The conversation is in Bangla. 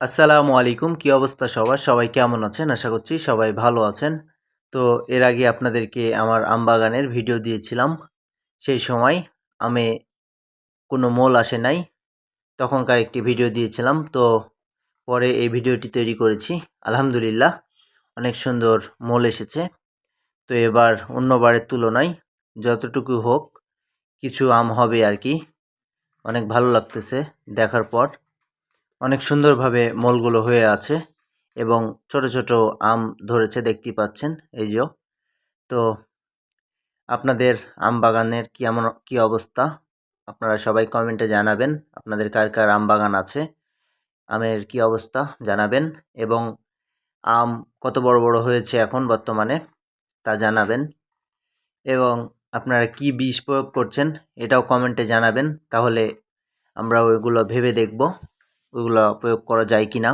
আসসালামু আলাইকুম। কি অবস্থা সবার? সবাই কেমন আছেন? আশা করছি সবাই ভালো আছেন। তো এর আগে আপনাদেরকে আমার আম বাগানের ভিডিও দিয়েছিলাম। সেই সময় আমে কোনো মোল আসে নাই। তখনকার একটি ভিডিও দিয়েছিলাম। তো পরে এই ভিডিওটি তৈরি করেছি। আলহামদুলিল্লাহ অনেক সুন্দর মোল এসেছে। তো এবার অন্যবারের তুলনায় যতটুকু হোক কিছু আম হবে আর কি। অনেক ভালো লাগতেছে দেখার পর। অনেক সুন্দরভাবে মোলগুলো হয়ে আছে এবং ছোট ছোট আম ধরেছে দেখতেই পাচ্ছেন এই যে। তো আপনাদের আম বাগানের কি অবস্থা আপনারা সবাই কমেন্টে জানাবেন। আপনাদের কার কার আম বাগান আছে, আমের কি অবস্থা জানাবেন এবং আম কত বড় বড় হয়েছে এখন বর্তমানে তা জানাবেন এবং আপনারা কি বীজ প্রয়োগ করছেন এটাও কমেন্টে জানাবেন। তাহলে আমরা ওইগুলো ভেবে দেখব ওইগুলো প্রয়োগ করা যায় কি না।